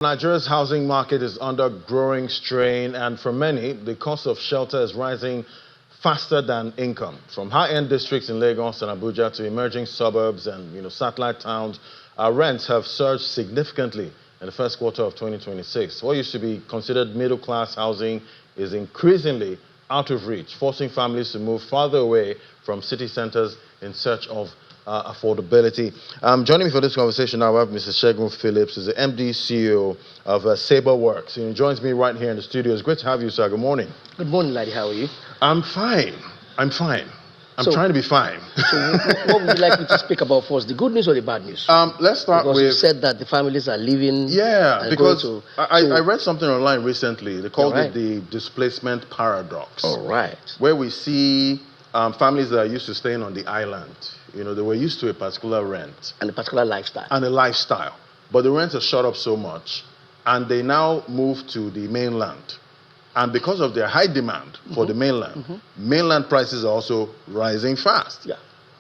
Nigeria's housing market is under growing strain, and for many, the cost of shelter is rising faster than income. From high-end districts in Lagos and Abuja to emerging suburbs and satellite towns, our rents have surged significantly in the first quarter of 2026. What used to be considered middle-class housing is increasingly out of reach, forcing families to move farther away from city centers in search of affordability. Joining me for this conversation now, I have Mr. Segun Phillips, who's the MD CEO of SUBURBS. He joins me right here in the studio. It's great to have you, sir. Good morning. Good morning, laddie. How are you? I'm fine. I'm trying to be fine. So what would you like me to speak about first, the good news or the bad news? Let's start because with... you said that the families are leaving... Yeah, because I read something online recently. They called it the displacement paradox. All right. Where we see families that are used to staying on the island. They were used to a particular rent. And a particular lifestyle. And a lifestyle. But the rent has shot up so much, and they now move to the mainland. And because of their high demand for the mainland, mainland prices are also rising fast. Yeah.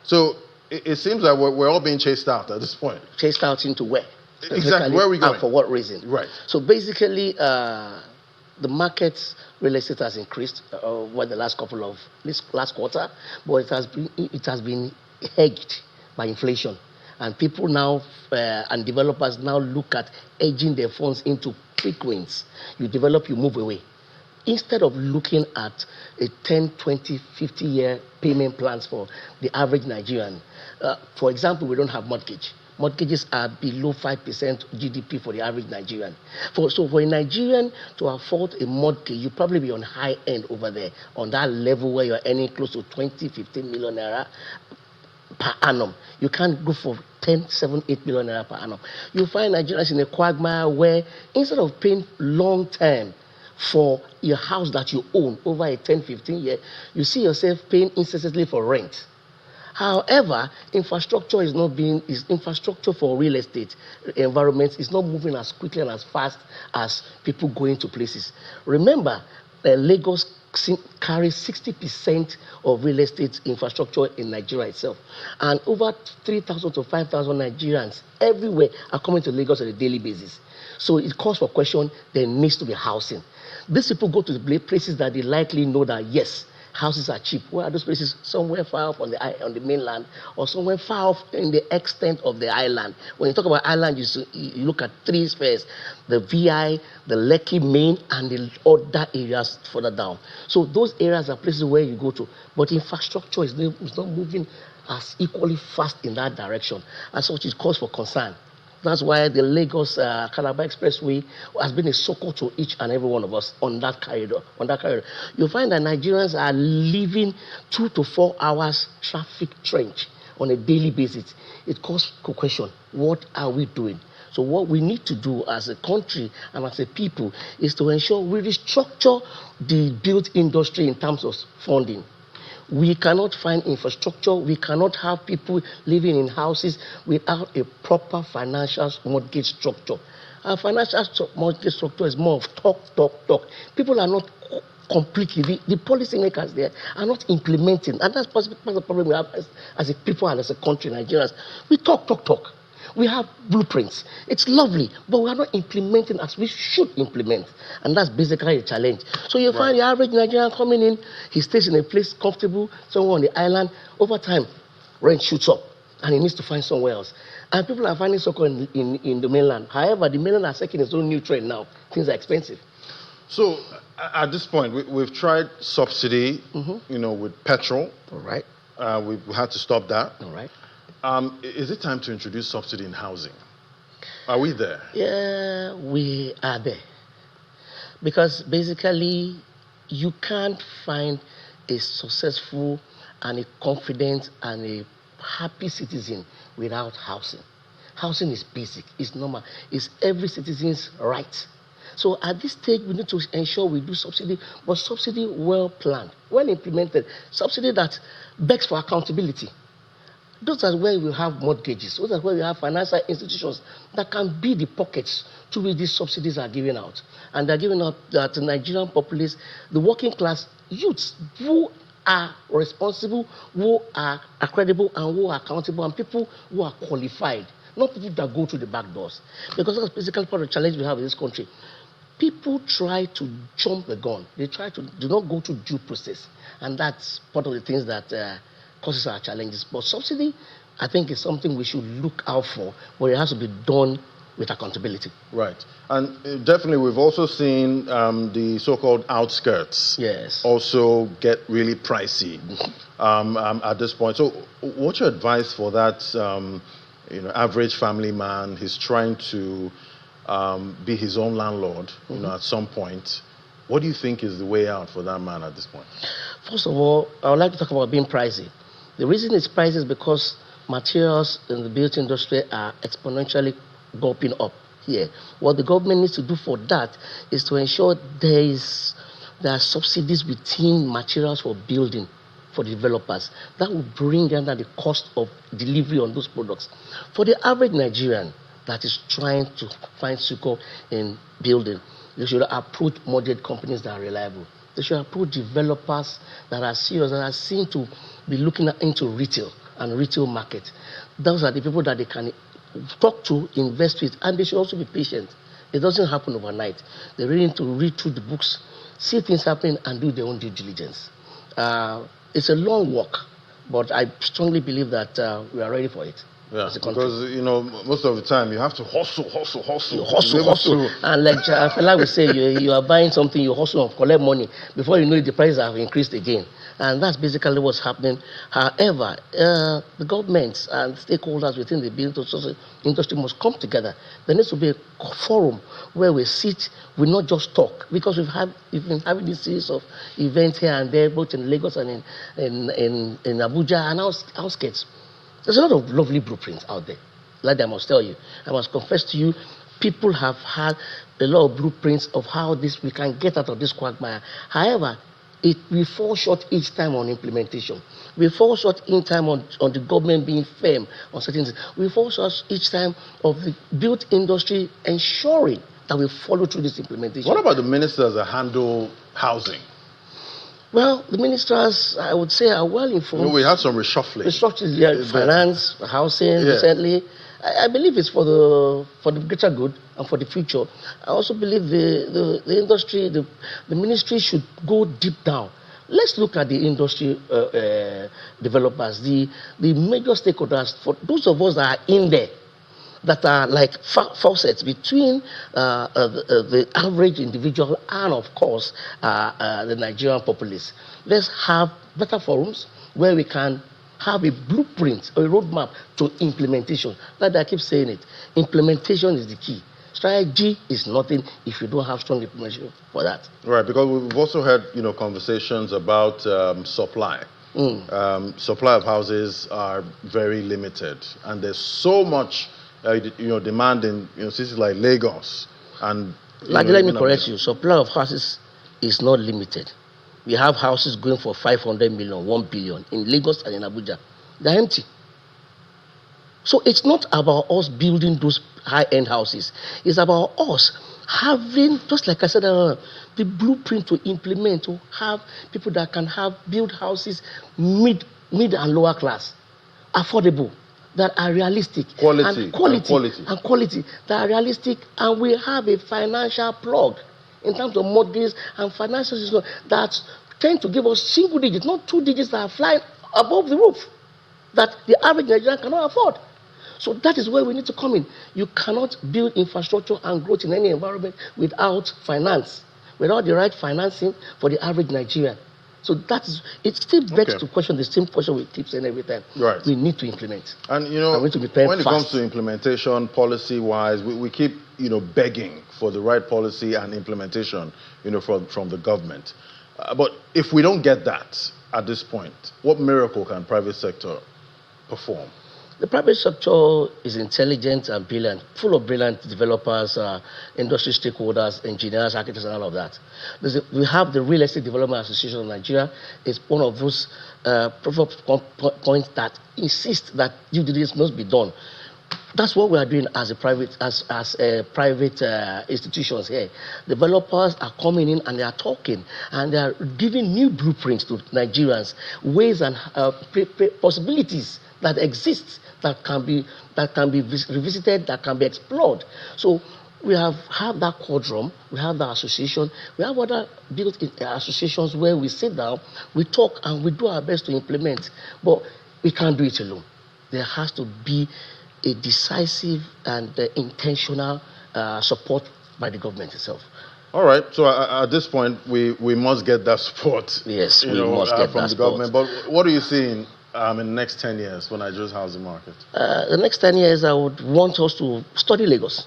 So it seems like we're all being chased out at this point. Chased out into where? Exactly. Where are we going? And for what reason? Right. So basically, the market real estate has increased over the last quarter, but it has been hedged by inflation, and people now and developers now look at hedging their funds into quick wins. You develop, you move away, instead of looking at a 10, 20, 50-year payment plans for the average Nigerian. For example, we don't have mortgage. Mortgages are below 5% GDP for the average Nigerian. So for a Nigerian to afford a mortgage, you probably be on high end over there, on that level where you're earning close to 20, 15 million naira per annum. You can't go for 10, 7, 8 million naira per annum. You find Nigerians in a quagmire where instead of paying long term for your house that you own over a 10, 15 year, you see yourself paying incessantly for rent. However, infrastructure infrastructure for real estate environments is not moving as quickly and as fast as people going to places. Remember, Lagos carries 60% of real estate infrastructure in Nigeria itself. And over 3,000 to 5,000 Nigerians everywhere are coming to Lagos on a daily basis. So it calls for question, there needs to be housing. These people go to the places that they likely know that, yes, houses are cheap. Where are those places? Somewhere far off on the mainland, or somewhere far off in the extent of the island. When you talk about island, you look at three spheres: the VI, the Lekki Main, and the other areas further down. So those areas are places where you go to, but infrastructure is not moving as equally fast in that direction. As such, it calls for concern. That's why the Lagos-Calabar Expressway has been a succor to each and every one of us on that corridor. You find that Nigerians are living 2 to 4 hours traffic trench on a daily basis. It calls for question, what are we doing? So what we need to do as a country and as a people is to ensure we restructure the built industry in terms of funding. We cannot find infrastructure. We cannot have people living in houses without a proper financial mortgage structure. Our financial mortgage structure is more of talk. People are not completely, the policymakers there are not implementing. And that's part of the problem we have as a people and as a country, Nigerians. We talk. We have blueprints. It's lovely, but we are not implementing as we should implement. And that's basically a challenge. So you find the average Nigerian coming in, he stays in a place comfortable, somewhere on the island. Over time, rent shoots up, and he needs to find somewhere else. And people are finding succor in the mainland. However, the mainland are taking its own new trend now. Things are expensive. So at this point, we've tried subsidy, with petrol. All right. We had to stop that. All right. Is it time to introduce subsidy in housing? Are we there? Yeah, we are there. Because basically, you can't find a successful and a confident and a happy citizen without housing. Housing is basic, it's normal, it's every citizen's right. So at this stage, we need to ensure we do subsidy, but subsidy well planned, well implemented, subsidy that begs for accountability. Those are where we have mortgages. Those are where we have financial institutions that can be the pockets to which these subsidies are given out. And they're given out to the Nigerian populace, the working class youths who are responsible, who are credible, and who are accountable, and people who are qualified. not people that go through the back doors. Because that's basically part of the challenge we have in this country. People try to jump the gun. They try to do not go through due process. And that's part of the things that causes our challenges. But subsidy, I think, is something we should look out for, but it has to be done with accountability. Right. And definitely we've also seen the so-called outskirts also get really pricey at this point. So what's your advice for that average family man? He's trying to be his own landlord, at some point. What do you think is the way out for that man at this point? First of all, I would like to talk about being pricey. The reason it's pricey is because materials in the built industry are exponentially going up here. What the government needs to do for that is to ensure there are subsidies within materials for building for the developers. That will bring down the cost of delivery on those products. For the average Nigerian that is trying to find succor in building, they should approach moderate companies that are reliable. They should approach developers that are serious, that are seen to be looking into retail and retail market. Those are the people that they can talk to, invest with, and they should also be patient. It doesn't happen overnight. They really need to read through the books, see things happening, and do their own due diligence. It's a long walk, but I strongly believe that we are ready for it. Yeah, because most of the time you have to hustle. You hustle. And like Fela will say, you are buying something, you hustle and collect money. Before you know it, the prices have increased again. And that's basically what's happening. However, the governments and stakeholders within the building industry must come together. There needs to be a forum where we sit, we not just talk. Because we've been having this series of events here and there, both in Lagos and in Abuja and outskirts. There's a lot of lovely blueprints out there. Like I must tell you, I must confess to you, people have had a lot of blueprints of how we can get out of this quagmire. However, we fall short each time on implementation. We fall short in time on the government being firm on certain things. We fall short each time of the built industry ensuring that we follow through this implementation. What about the ministers that handle housing? Well, the ministers, I would say, are well informed. We had some reshuffling. Finance, housing, recently. I believe it's for the greater good and for the future. I also believe the industry, the ministry should go deep down. Let's look at the industry developers, the major stakeholders, for those of us that are in there, that are like faucets between the average individual and, of course, the Nigerian populace. Let's have better forums where we can have a blueprint or a roadmap to implementation. Like I keep saying it, implementation is the key. Strategy is nothing if you don't have strong implementation for that. Right, because we've also had conversations about supply. Supply of houses are very limited, and there's so much demand in cities like Lagos. And let me correct you. Supply of houses is not limited. We have houses going for 500 million, 1 billion in Lagos and in Abuja. They're empty. So it's not about us building those high-end houses. It's about us having, just like I said, the blueprint to implement, to have people that can build houses mid and lower class, affordable, that are realistic, quality, that are realistic, and we have a financial plug in terms of mortgages and financial systems that tend to give us single digits, not 2 digits that are flying above the roof, that the average Nigerian cannot afford. So that is where we need to come in. You cannot build infrastructure and growth in any environment without finance, without the right financing for the average Nigerian. So it still begs to question the same question we keep saying every time. Right. We need to implement. And when it comes to implementation, policy-wise, we keep begging for the right policy and implementation from the government. But if we don't get that at this point, what miracle can private sector perform? The private sector is intelligent and brilliant, full of brilliant developers, industry stakeholders, engineers, architects, and all of that. We have the Real Estate Development Association of Nigeria. It's one of those points that insist that due diligence must be done. That's what we are doing as private institutions here. Developers are coming in and they are talking and they are giving new blueprints to Nigerians, ways and possibilities that exists that can be revisited, that can be explored. So we have that quadrum, we have the association, we have other built associations where we sit down, we talk, and we do our best to implement. But we can't do it alone. There has to be a decisive and intentional support by the government itself. All right. So at this point, we must get that support. Yes, we must get from that the support. government. But what are you seeing in the next 10 years for Nigeria's housing market? The next 10 years, I would want us to study Lagos.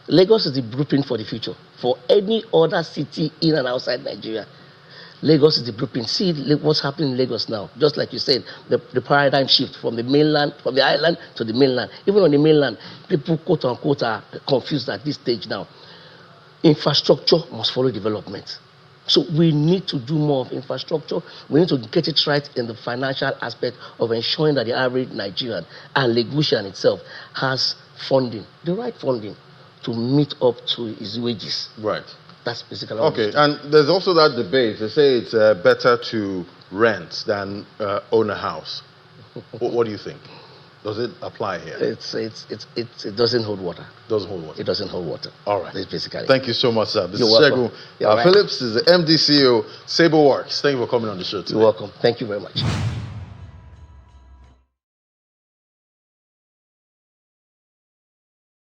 Lagos is the blueprint for the future. For any other city in and outside Nigeria, Lagos is the blueprint. See what's happening in Lagos now. Just like you said, the paradigm shift from the mainland, from the island to the mainland. Even on the mainland, people, quote unquote, are confused at this stage now. Infrastructure must follow development. So we need to do more of infrastructure. We need to get it right in the financial aspect of ensuring that the average Nigerian and Lagosian itself has funding, the right funding, to meet up to his wages. Right. That's basically okay. And there's also that debate. They say it's better to rent than own a house. What do you think? Does it apply here? It doesn't hold water. Doesn't hold water. It doesn't hold water. All right. It's basically. Thank you so much, sir. This You're is welcome. Segun Phillips, is the MD CEO, SUBURBS. Thank you for coming on the show today. You're welcome. Thank you very much.